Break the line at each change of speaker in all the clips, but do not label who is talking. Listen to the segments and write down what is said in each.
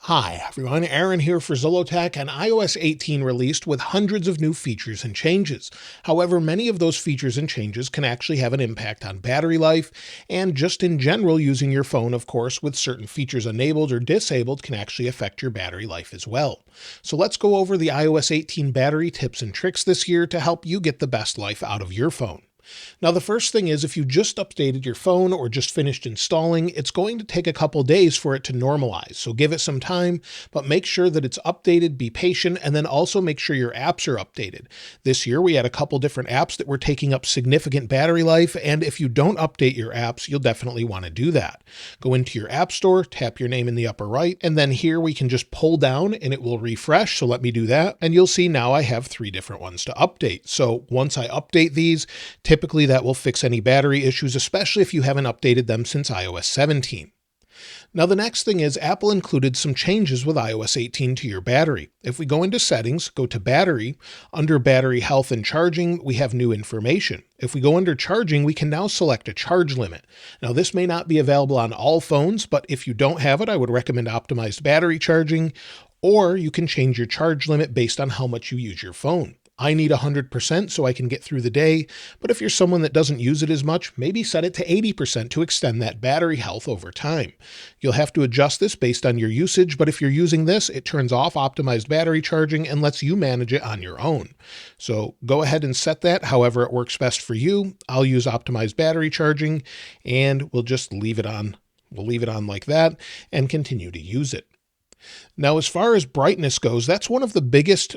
Hi everyone, Aaron here for Zillotech, and iOS 18 released with hundreds of new features and changes. However, many of those features and changes can actually have an impact on battery life, and just in general, using your phone, of course, with certain features enabled or disabled can actually affect your battery life as well. So let's go over the iOS 18 battery tips and tricks this year to help you get the best life out of your phone. Now, the first thing is if you just updated your phone or just finished installing, it's going to take a couple days for it to normalize. So give it some time, but make sure that it's updated, be patient, and then also make sure your apps are updated. This year, we had a couple different apps that were taking up significant battery life, and if you don't update your apps, you'll definitely want to do that. Go into your app store, tap your name in the upper right, and then here we can just pull down and it will refresh. So let me do that. And you'll see now I have 3 different ones to update. So once I update these, typically that will fix any battery issues, especially if you haven't updated them since iOS 17. Now the next thing is Apple included some changes with iOS 18 to your battery. If we go into settings, go to battery, under battery health and charging, we have new information. If we go under charging, we can now select a charge limit. Now this may not be available on all phones, but if you don't have it, I would recommend optimized battery charging, or you can change your charge limit based on how much you use your phone. I need 100% so I can get through the day, but if you're someone that doesn't use it as much, maybe set it to 80% to extend that battery health over time. You'll have to adjust this based on your usage, but if you're using this, it turns off optimized battery charging and lets you manage it on your own. So go ahead and set that however it works best for you. I'll use optimized battery charging and we'll just leave it on. We'll leave it on like that and continue to use it. Now, as far as brightness goes, that's one of the biggest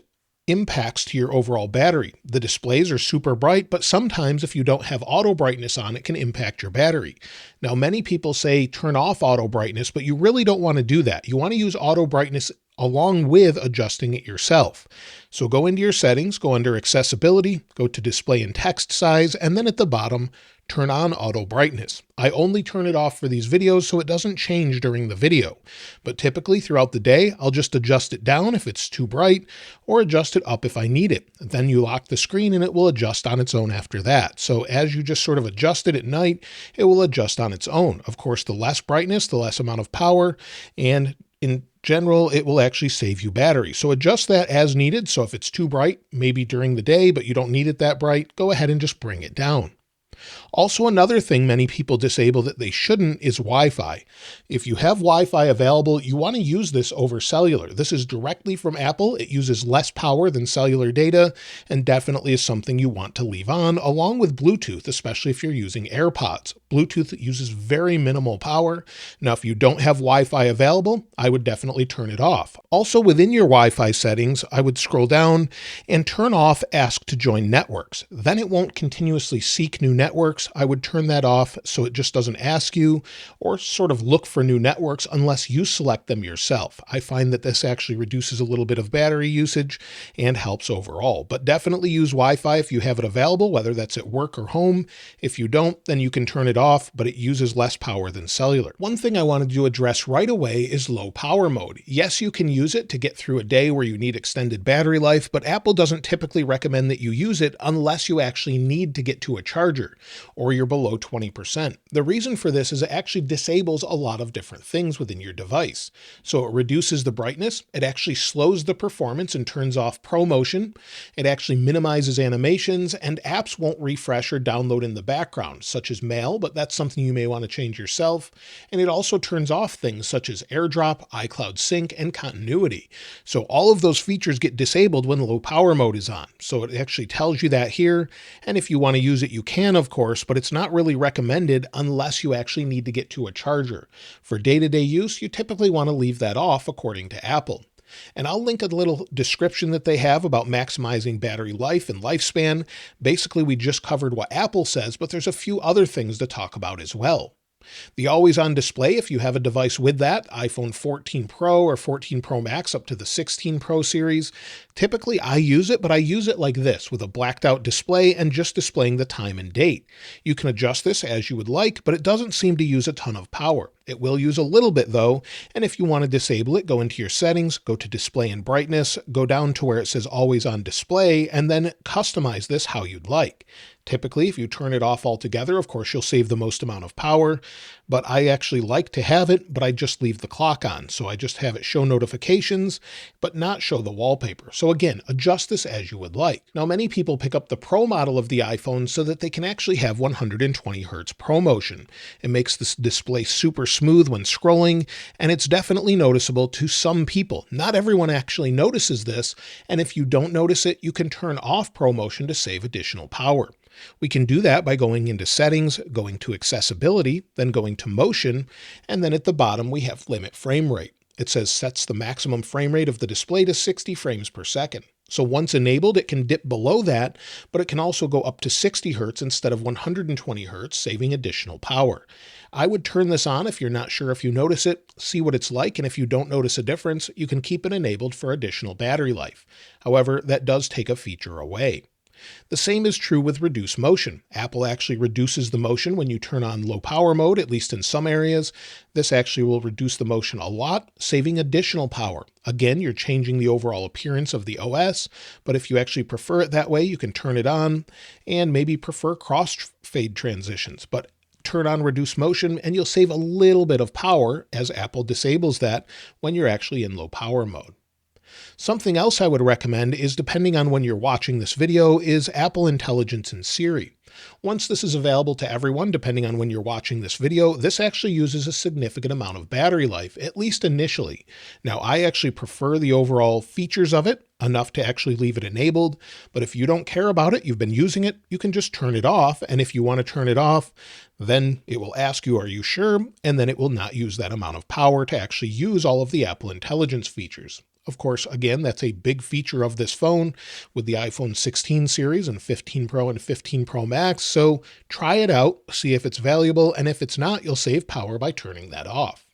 impacts to your overall battery. The displays are super bright, but sometimes if you don't have auto brightness on, it can impact your battery. Now, many people say turn off auto brightness, but you really don't want to do that. You want to use auto brightness along with adjusting it yourself. So go into your settings, go under accessibility, go to display and text size, and then at the bottom, turn on auto brightness. I only turn it off for these videos so it doesn't change during the video, but typically throughout the day, I'll just adjust it down if it's too bright or adjust it up if I need it. Then you lock the screen and it will adjust on its own after that. So as you just sort of adjust it at night, it will adjust on its own. Of course, the less brightness, the less amount of power, and in general, it will actually save you battery. So adjust that as needed. So if it's too bright, maybe during the day, but you don't need it that bright, go ahead and just bring it down. Also, another thing many people disable that they shouldn't is Wi-Fi. If you have Wi-Fi available, you want to use this over cellular. This is directly from Apple. It uses less power than cellular data and definitely is something you want to leave on, along with Bluetooth, especially if you're using AirPods. Bluetooth uses very minimal power. Now, if you don't have Wi-Fi available, I would definitely turn it off. Also, within your Wi-Fi settings, I would scroll down and turn off Ask to Join Networks. Then it won't continuously seek new networks. I would turn that off so it just doesn't ask you or sort of look for new networks unless you select them yourself. I find that this actually reduces a little bit of battery usage and helps overall, but definitely use Wi-Fi if you have it available, whether that's at work or home. If you don't, then you can turn it off, but it uses less power than cellular. One thing I wanted to address right away is low power mode. Yes, you can use it to get through a day where you need extended battery life, but Apple doesn't typically recommend that you use it unless you actually need to get to a charger or you're below 20%. The reason for this is it actually disables a lot of different things within your device. So it reduces the brightness, it actually slows the performance and turns off ProMotion, it actually minimizes animations, and apps won't refresh or download in the background, such as Mail, but that's something you may want to change yourself. And it also turns off things such as AirDrop, iCloud Sync, and continuity. So all of those features get disabled when low power mode is on. So it actually tells you that here, and if you want to use it, you can, of course, but it's not really recommended unless you actually need to get to a charger. For day-to-day use, you typically want to leave that off according to Apple. And I'll link a little description that they have about maximizing battery life and lifespan. Basically, we just covered what Apple says, but there's a few other things to talk about as well. The always-on display, if you have a device with that, iPhone 14 Pro or 14 Pro Max up to the 16 Pro series, typically I use it, but I use it like this, with a blacked-out display and just displaying the time and date. You can adjust this as you would like, but it doesn't seem to use a ton of power. It will use a little bit though, and if you want to disable it, go into your settings, go to display and brightness, go down to where it says always on display, and then customize this how you'd like. Typically, if you turn it off altogether, of course, you'll save the most amount of power, but I actually like to have it, but I just leave the clock on. So I just have it show notifications, but not show the wallpaper. So again, adjust this as you would like. Now, many people pick up the Pro model of the iPhone so that they can actually have 120 Hertz ProMotion. It makes this display super smooth when scrolling, and it's definitely noticeable to some people. Not everyone actually notices this, and if you don't notice it, you can turn off ProMotion to save additional power. We can do that by going into Settings, going to Accessibility, then going to Motion, and then at the bottom we have Limit Frame Rate. It says sets the maximum frame rate of the display to 60 frames per second. So once enabled, it can dip below that, but it can also go up to 60 Hertz instead of 120 Hertz, saving additional power. I would turn this on if you're not sure if you notice it, see what it's like, and if you don't notice a difference, you can keep it enabled for additional battery life. However, that does take a feature away. The same is true with reduce motion. Apple actually reduces the motion when you turn on low power mode, at least in some areas. This actually will reduce the motion a lot, saving additional power. Again, you're changing the overall appearance of the OS, but if you actually prefer it that way, you can turn it on and maybe prefer crossfade transitions. But turn on reduce motion and you'll save a little bit of power as Apple disables that when you're actually in low power mode. Something else I would recommend is, depending on when you're watching this video, is Apple Intelligence in Siri. Once this is available to everyone, depending on when you're watching this video, this actually uses a significant amount of battery life, at least initially. Now, I actually prefer the overall features of it enough to actually leave it enabled, but if you don't care about it, you've been using it, you can just turn it off, and if you want to turn it off, then it will ask you, are you sure? And then it will not use that amount of power to actually use all of the Apple Intelligence features. Of course, again, that's a big feature of this phone with the iPhone 16 series and 15 Pro and 15 Pro Max. So try it out, see if it's valuable, and if it's not, you'll save power by turning that off.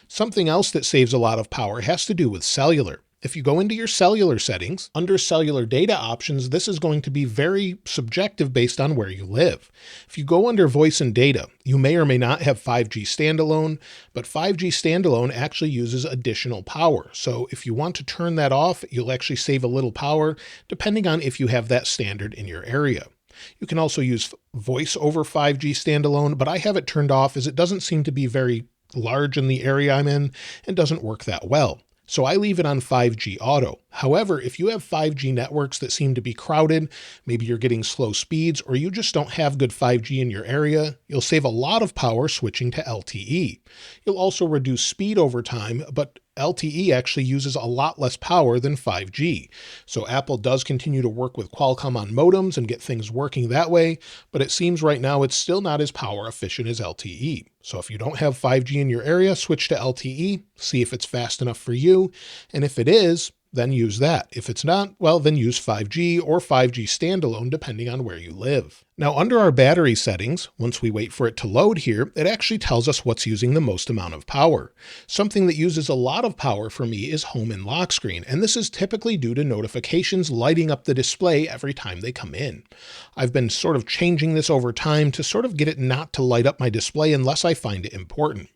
Something else that saves a lot of power has to do with cellular. If you go into your cellular settings, under cellular data options, this is going to be very subjective based on where you live. If you go under voice and data, you may or may not have 5G standalone, but 5G standalone actually uses additional power. So if you want to turn that off, you'll actually save a little power depending on if you have that standard in your area. You can also use voice over 5G standalone, but I have it turned off as it doesn't seem to be very large in the area I'm in and doesn't work that well. So I leave it on 5G auto. However, if you have 5G networks that seem to be crowded, maybe you're getting slow speeds, or you just don't have good 5G in your area, you'll save a lot of power switching to LTE. You'll also reduce speed over time, but LTE actually uses a lot less power than 5G. So Apple does continue to work with Qualcomm on modems and get things working that way, but it seems right now it's still not as power efficient as LTE. So if you don't have 5G in your area, switch to LTE, see if it's fast enough for you, and if it is, then use that. If it's not, well, then use 5G or 5G standalone, depending on where you live. Now, under our battery settings, once we wait for it to load here, it actually tells us what's using the most amount of power. Something that uses a lot of power for me is home and lock screen, and this is typically due to notifications lighting up the display every time they come in. I've been sort of changing this over time to sort of get it not to light up my display unless I find it important.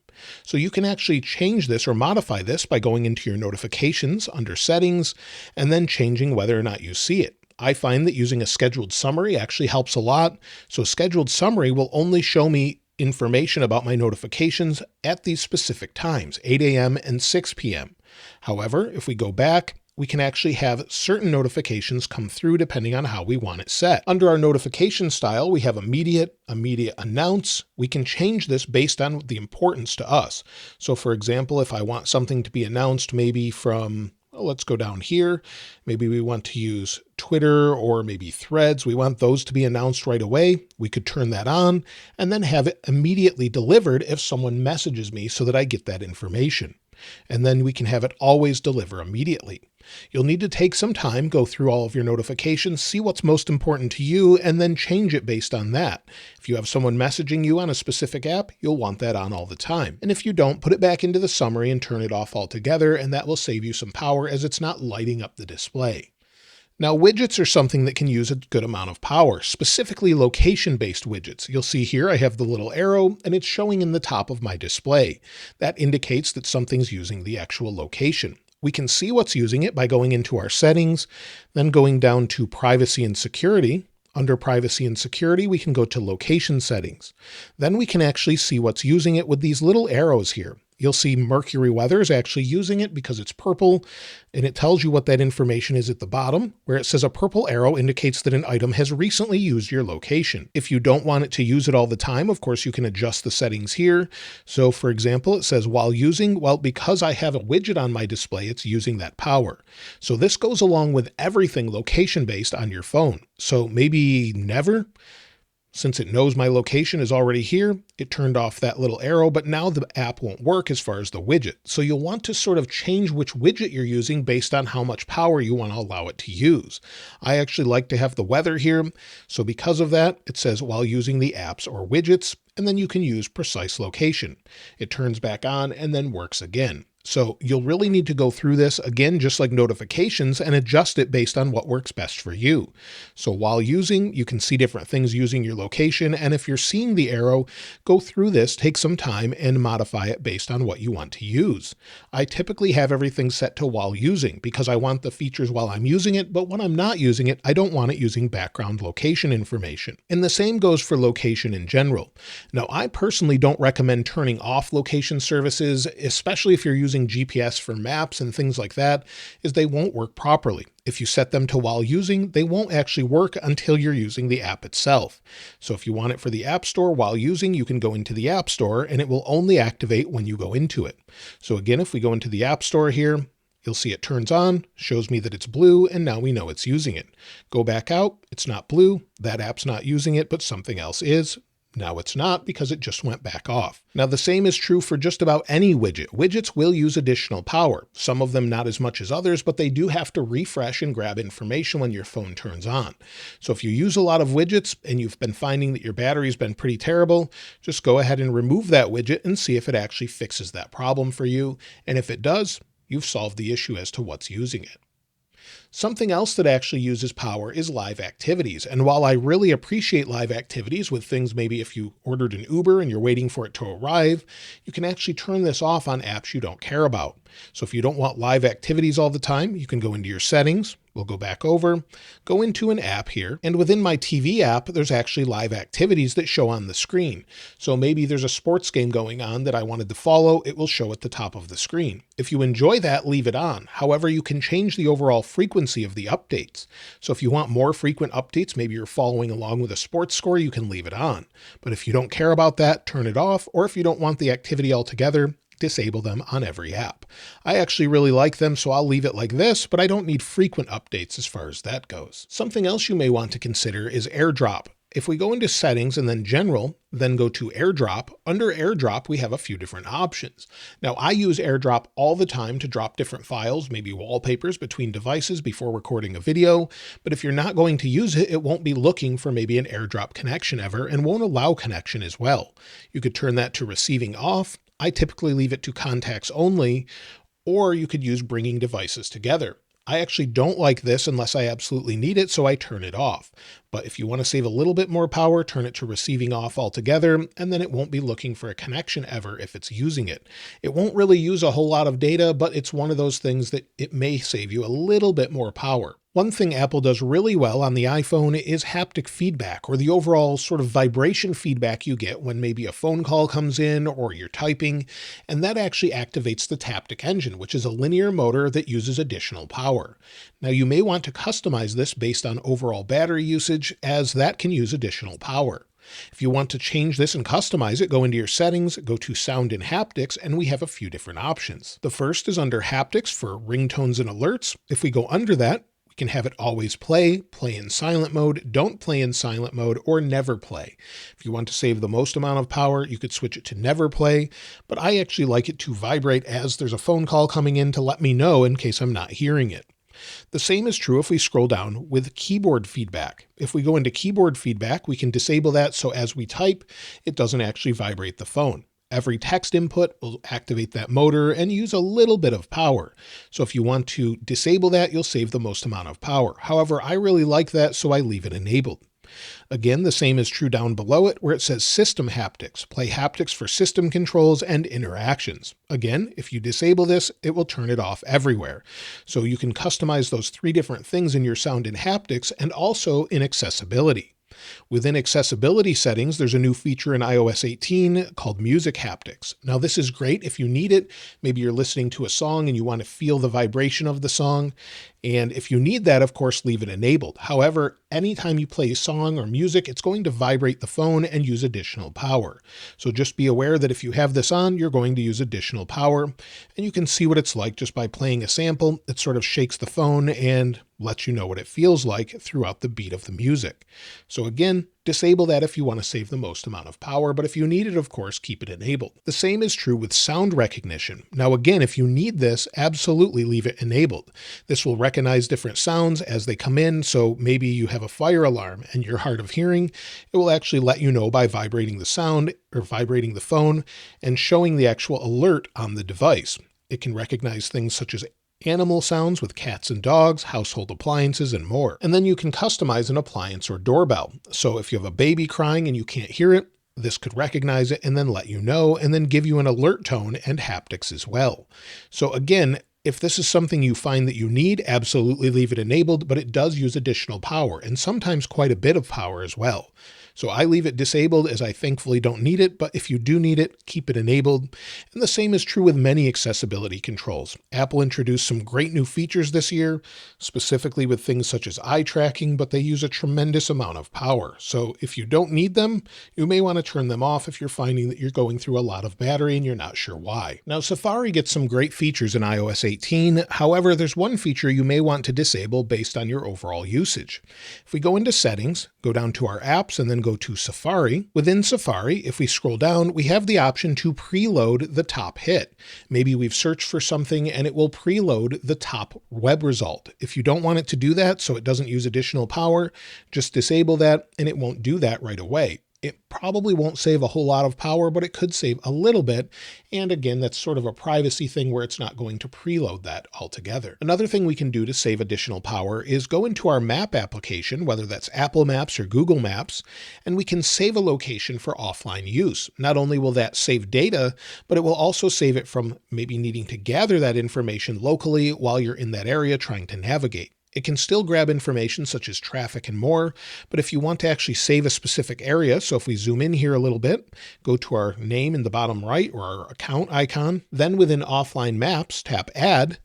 So you can actually change this or modify this by going into your notifications under settings and then changing whether or not you see it. I find that using a scheduled summary actually helps a lot. So scheduled summary will only show me information about my notifications at these specific times, 8 a.m. and 6 p.m. However, if we go back, we can actually have certain notifications come through depending on how we want it set. Under our notification style, we have immediate announce. We can change this based on the importance to us. So for example, if I want something to be announced maybe from, well, let's go down here. Maybe we want to use Twitter or maybe Threads. We want those to be announced right away. We could turn that on and then have it immediately delivered if someone messages me so that I get that information. And then we can have it always deliver immediately. You'll need to take some time, go through all of your notifications, see what's most important to you, and then change it based on that. If you have someone messaging you on a specific app, you'll want that on all the time. And if you don't, put it back into the summary and turn it off altogether, and that will save you some power as it's not lighting up the display. Now, widgets are something that can use a good amount of power, specifically location-based widgets. You'll see here I have the little arrow, and it's showing in the top of my display. That indicates that something's using the actual location. We can see what's using it by going into our settings, then going down to privacy and security. Under privacy and security, we can go to location settings. Then we can actually see what's using it with these little arrows here. You'll see Mercury Weather is actually using it because it's purple, and it tells you what that information is at the bottom, where it says a purple arrow indicates that an item has recently used your location. If you don't want it to use it all the time, of course, you can adjust the settings here. So for example, it says while using, well, because I have a widget on my display, it's using that power. So this goes along with everything location-based on your phone. So maybe never. Since it knows my location is already here, it turned off that little arrow, but now the app won't work as far as the widget. So you'll want to sort of change which widget you're using based on how much power you want to allow it to use. I actually like to have the weather here. So because of that, it says while using the apps or widgets, and then you can use precise location. It turns back on and then works again. So you'll really need to go through this again, just like notifications, and adjust it based on what works best for you. So while using, you can see different things using your location. And if you're seeing the arrow, go through this, take some time and modify it based on what you want to use. I typically have everything set to while using because I want the features while I'm using it, but when I'm not using it, I don't want it using background location information. And the same goes for location in general. Now, I personally don't recommend turning off location services, especially if you're using GPS for maps and things like that, is they won't work properly. If you set them to while using, they won't actually work until you're using the app itself. So if you want it for the App Store while using, you can go into the App Store and it will only activate when you go into it. So again, if we go into the App Store here, you'll see it turns on, shows me that it's blue, and now we know it's using it. Go back out, it's not blue, that app's not using it, but something else is. Now it's not because it just went back off. Now the same is true for just about any widget. Widgets will use additional power. Some of them not as much as others, but they do have to refresh and grab information when your phone turns on. So if you use a lot of widgets and you've been finding that your battery's been pretty terrible, just go ahead and remove that widget and see if it actually fixes that problem for you. And if it does, you've solved the issue as to what's using it. Something else that actually uses power is live activities. And while I really appreciate live activities with things, maybe if you ordered an Uber and you're waiting for it to arrive, you can actually turn this off on apps you don't care about. So if you don't want live activities all the time, you can go into your settings. We'll go back over, go into an app here, and within my TV app, there's actually live activities that show on the screen. So maybe there's a sports game going on that I wanted to follow, it will show at the top of the screen. If you enjoy that, leave it on. However, you can change the overall frequency of the updates. So if you want more frequent updates, maybe you're following along with a sports score, you can leave it on. But if you don't care about that, turn it off, or if you don't want the activity altogether, disable them on every app. I actually really like them, so I'll leave it like this, but I don't need frequent updates as far as that goes. Something else you may want to consider is AirDrop. If we go into settings and then general, then go to AirDrop, under AirDrop, we have a few different options. Now I use AirDrop all the time to drop different files, maybe wallpapers between devices before recording a video. But if you're not going to use it, it won't be looking for maybe an AirDrop connection ever and won't allow connection as well. You could turn that to receiving off. I typically leave it to contacts only, or you could use bringing devices together. I actually don't like this unless I absolutely need it, so I turn it off. But if you want to save a little bit more power, turn it to receiving off altogether, and then it won't be looking for a connection ever if it's using it. It won't really use a whole lot of data, but it's one of those things that it may save you a little bit more power. One thing Apple does really well on the iPhone is haptic feedback, or the overall sort of vibration feedback you get when maybe a phone call comes in or you're typing, and that actually activates the Taptic engine, which is a linear motor that uses additional power. Now you may want to customize this based on overall battery usage, as that can use additional power. If you want to change this and customize it, go into your settings, go to Sound and Haptics, and we have a few different options. The first is under Haptics for ringtones and alerts. If we go under that, we can have it always play, play in silent mode, don't play in silent mode, or never play. If you want to save the most amount of power, you could switch it to never play, but I actually like it to vibrate as there's a phone call coming in to let me know in case I'm not hearing it. The same is true if we scroll down with keyboard feedback. If we go into keyboard feedback, we can disable that so as we type, it doesn't actually vibrate the phone. Every text input will activate that motor and use a little bit of power. So if you want to disable that, you'll save the most amount of power. However, I really like that, so I leave it enabled. Again, the same is true down below it where it says System Haptics. Play haptics for system controls and interactions. Again, if you disable this, it will turn it off everywhere. So you can customize those three different things in your sound in haptics and also in accessibility. Within accessibility settings, there's a new feature in iOS 18 called Music Haptics. Now, this is great if you need it. Maybe you're listening to a song and you want to feel the vibration of the song. And if you need that, of course, leave it enabled. However, anytime you play a song or music, it's going to vibrate the phone and use additional power. So just be aware that if you have this on, you're going to use additional power. And you can see what it's like just by playing a sample. It sort of shakes the phone and lets you know what it feels like throughout the beat of the music. So again, disable that if you want to save the most amount of power, but if you need it, of course, keep it enabled. The same is true with sound recognition. Now, again, if you need this, absolutely leave it enabled. This will recognize different sounds as they come in. So maybe you have a fire alarm and you're hard of hearing. It will actually let you know by vibrating the sound or vibrating the phone and showing the actual alert on the device. It can recognize things such as animal sounds with cats and dogs, household appliances, and more. And then you can customize an appliance or doorbell. So if you have a baby crying and you can't hear it, this could recognize it and then let you know, and then give you an alert tone and haptics as well. So again, if this is something you find that you need, absolutely leave it enabled, but it does use additional power and sometimes quite a bit of power as well. So I leave it disabled as I thankfully don't need it, but if you do need it, keep it enabled. And the same is true with many accessibility controls. Apple introduced some great new features this year, specifically with things such as eye tracking, but they use a tremendous amount of power. So if you don't need them, you may want to turn them off if you're finding that you're going through a lot of battery and you're not sure why. Now, Safari gets some great features in iOS 18. However, there's one feature you may want to disable based on your overall usage. If we go into settings, go down to our apps, and then go to Safari. Within Safari, if we scroll down, we have the option to preload the top hit. Maybe we've searched for something and it will preload the top web result. If you don't want it to do that so it doesn't use additional power, just disable that and it won't do that right away. It probably won't save a whole lot of power, but it could save a little bit. And again, that's sort of a privacy thing where it's not going to preload that altogether. Another thing we can do to save additional power is go into our map application, whether that's Apple Maps or Google Maps, and we can save a location for offline use. Not only will that save data, but it will also save it from maybe needing to gather that information locally while you're in that area trying to navigate. It can still grab information such as traffic and more, but if you want to actually save a specific area, so if we zoom in here a little bit, go to our name in the bottom right or our account icon, then within Offline Maps, tap Add,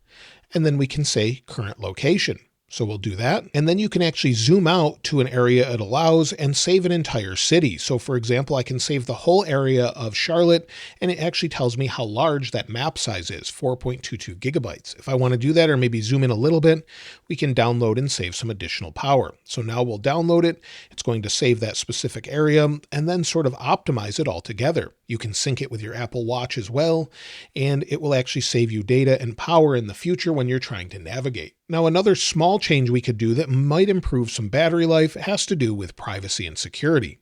and then we can say Current Location. So we'll do that. And then you can actually zoom out to an area it allows and save an entire city. So for example, I can save the whole area of Charlotte and it actually tells me how large that map size is, 4.22 gigabytes. If I want to do that or maybe zoom in a little bit, we can download and save some additional power. So now we'll download it. It's going to save that specific area and then sort of optimize it all together. You can sync it with your Apple Watch as well, and it will actually save you data and power in the future when you're trying to navigate. Now, another small change we could do that might improve some battery life has to do with privacy and security.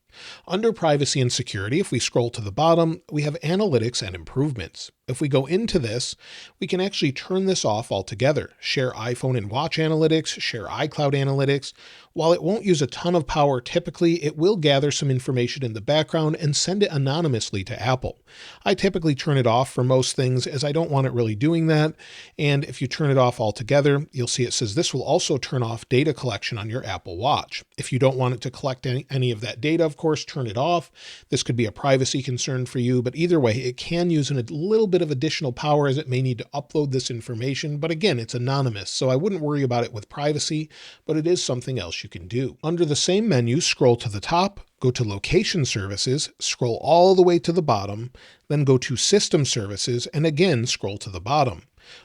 Under privacy and security, if we scroll to the bottom, we have analytics and improvements. If we go into this, we can actually turn this off altogether. Share iPhone and watch analytics, share iCloud analytics. While it won't use a ton of power typically, it will gather some information in the background and send it anonymously to Apple. I typically turn it off for most things as I don't want it really doing that. And if you turn it off altogether, you'll see it says this will also turn off data collection on your Apple Watch. If you don't want it to collect any of that data, of course, turn it off. This could be a privacy concern for you, but either way, it can use a little bit of additional power as it may need to upload this information. But again, it's anonymous, so I wouldn't worry about it with privacy, but it is something else you can do. Under the same menu, scroll to the top, go to Location Services, scroll all the way to the bottom, then go to System Services, and again, scroll to the bottom.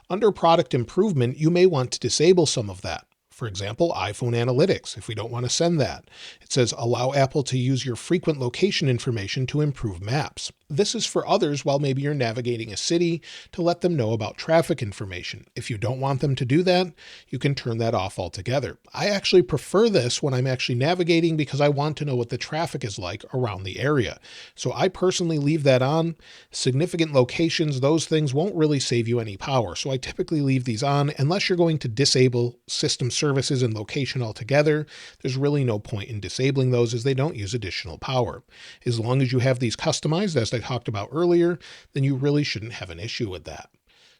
Under Product Improvement, you may want to disable some of that. For example, iPhone Analytics, if we don't want to send that. It says, allow Apple to use your frequent location information to improve maps. This is for others while maybe you're navigating a city to let them know about traffic information. If you don't want them to do that, you can turn that off altogether. I actually prefer this when I'm actually navigating because I want to know what the traffic is like around the area. So I personally leave that on. Significant locations, those things won't really save you any power. So I typically leave these on unless you're going to disable system services services and location altogether, there's really no point in disabling those as they don't use additional power. As long as you have these customized, as I talked about earlier, then you really shouldn't have an issue with that.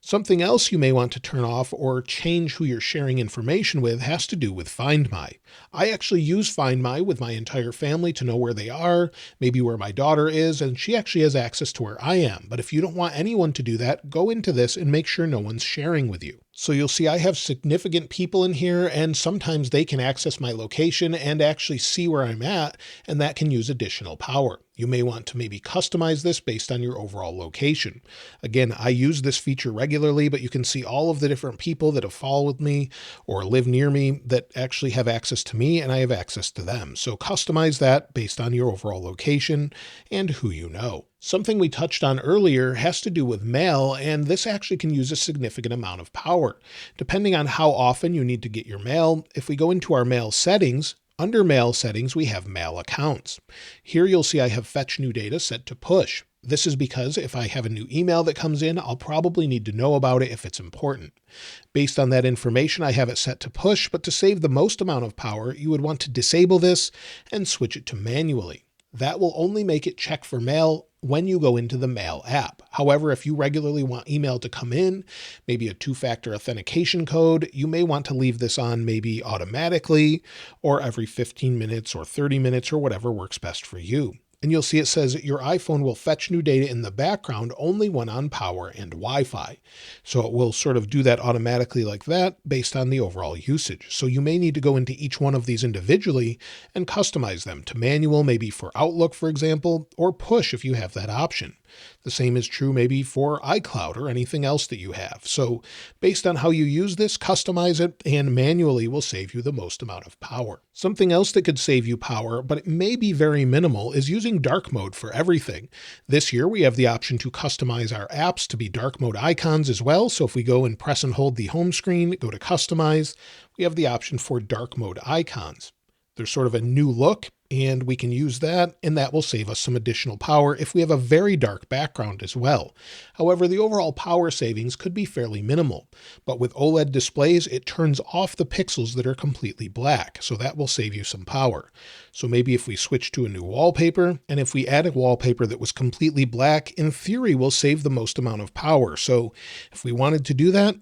Something else you may want to turn off or change who you're sharing information with has to do with Find My. I actually use Find My with my entire family to know where they are, maybe where my daughter is, and she actually has access to where I am. But if you don't want anyone to do that, go into this and make sure no one's sharing with you. So you'll see I have significant people in here, and sometimes they can access my location and actually see where I'm at, and that can use additional power. You may want to maybe customize this based on your overall location. Again, I use this feature regularly, but you can see all of the different people that have followed me or live near me that actually have access to me, and I have access to them. So customize that based on your overall location and who you know. Something we touched on earlier has to do with mail, and this actually can use a significant amount of power. Depending on how often you need to get your mail, if we go into our mail settings, under mail settings, we have mail accounts. Here you'll see I have fetch new data set to push. This is because if I have a new email that comes in, I'll probably need to know about it if it's important. Based on that information, I have it set to push, but to save the most amount of power, you would want to disable this and switch it to manually. That will only make it check for mail when you go into the Mail app. However, if you regularly want email to come in, maybe a two-factor authentication code, you may want to leave this on maybe automatically or every 15 minutes or 30 minutes or whatever works best for you. And you'll see it says your iPhone will fetch new data in the background only when on power and Wi-Fi. So it will sort of do that automatically like that based on the overall usage. So you may need to go into each one of these individually and customize them to manual, maybe for Outlook, for example, or push if you have that option. The same is true maybe for iCloud or anything else that you have. So based on how you use this, customize it, and manually will save you the most amount of power. Something else that could save you power, but it may be very minimal, is using dark mode for everything. This year we have the option to customize our apps to be dark mode icons as well. So if we go and press and hold the home screen, go to customize, we have the option for dark mode icons. There's sort of a new look, and we can use that, and that will save us some additional power if we have a very dark background as well. However, the overall power savings could be fairly minimal, but with OLED displays, it turns off the pixels that are completely black, so that will save you some power. So maybe if we switch to a new wallpaper, and if we add a wallpaper that was completely black, in theory, we'll save the most amount of power. So if we wanted to do that,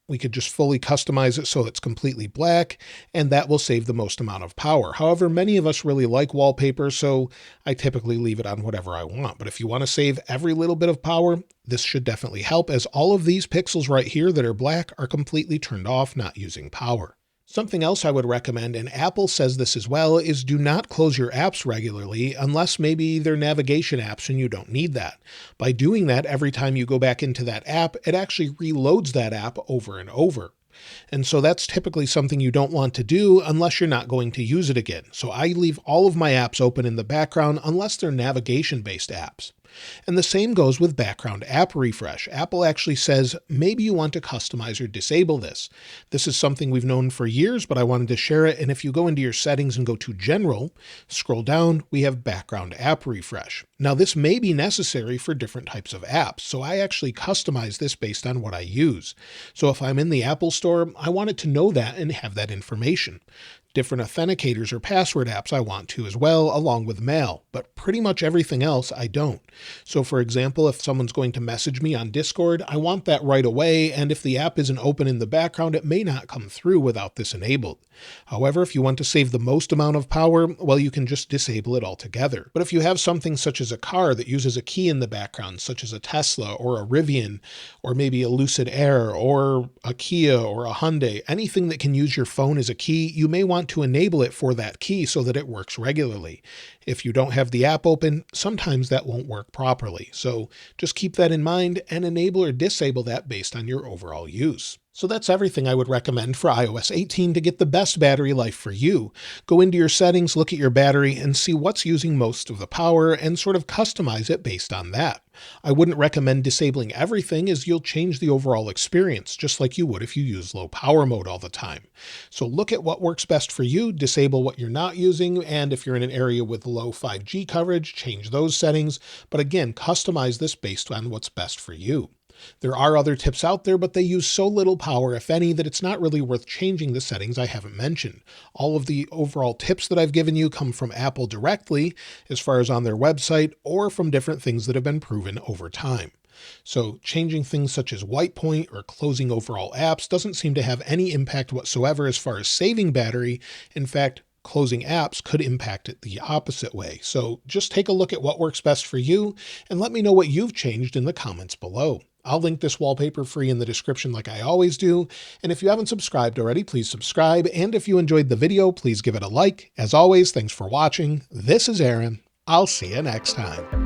we could just fully customize it so it's completely black, and that will save the most amount of power. However, many of us really like wallpaper, so I typically leave it on whatever I want. But if you want to save every little bit of power, this should definitely help, as all of these pixels right here that are black are completely turned off, not using power. Something else I would recommend, and Apple says this as well, is do not close your apps regularly unless maybe they're navigation apps and you don't need that. By doing that, every time you go back into that app, it actually reloads that app over and over. And so that's typically something you don't want to do unless you're not going to use it again. So I leave all of my apps open in the background unless they're navigation-based apps. And the same goes with background app refresh. Apple actually says maybe you want to customize or disable this. This is something we've known for years, but I wanted to share it. And if you go into your settings and go to General, scroll down, we have background app refresh. Now this may be necessary for different types of apps, so I actually customize this based on what I use. So if I'm in the Apple Store, I want it to know that and have that information. Different authenticators or password apps I want to as well, along with mail, but pretty much everything else I don't. So for example, if someone's going to message me on Discord, I want that right away, and if the app isn't open in the background, it may not come through without this enabled. However, if you want to save the most amount of power, well, you can just disable it altogether. But if you have something such as a car that uses a key in the background, such as a Tesla or a Rivian, or maybe a Lucid Air or a Kia or a Hyundai, anything that can use your phone as a key, you may want to enable it for that key so that it works regularly. If you don't have the app open, sometimes that won't work properly. So just keep that in mind and enable or disable that based on your overall use. So that's everything I would recommend for iOS 18 to get the best battery life for you. Go into your settings, look at your battery, and see what's using most of the power and sort of customize it based on that. I wouldn't recommend disabling everything, as you'll change the overall experience, just like you would if you use low power mode all the time. So look at what works best for you, disable what you're not using, and if you're in an area with low 5G coverage, change those settings. But again, customize this based on what's best for you. There are other tips out there, but they use so little power, if any, that it's not really worth changing the settings I haven't mentioned. All of the overall tips that I've given you come from Apple directly, as far as on their website, or from different things that have been proven over time. So changing things such as white point or closing overall apps doesn't seem to have any impact whatsoever as far as saving battery. In fact, closing apps could impact it the opposite way. So just take a look at what works best for you and let me know what you've changed in the comments below. I'll link this wallpaper free in the description like I always do. And if you haven't subscribed already, please subscribe. And if you enjoyed the video, please give it a like. As always, thanks for watching. This is Aaron. I'll see you next time.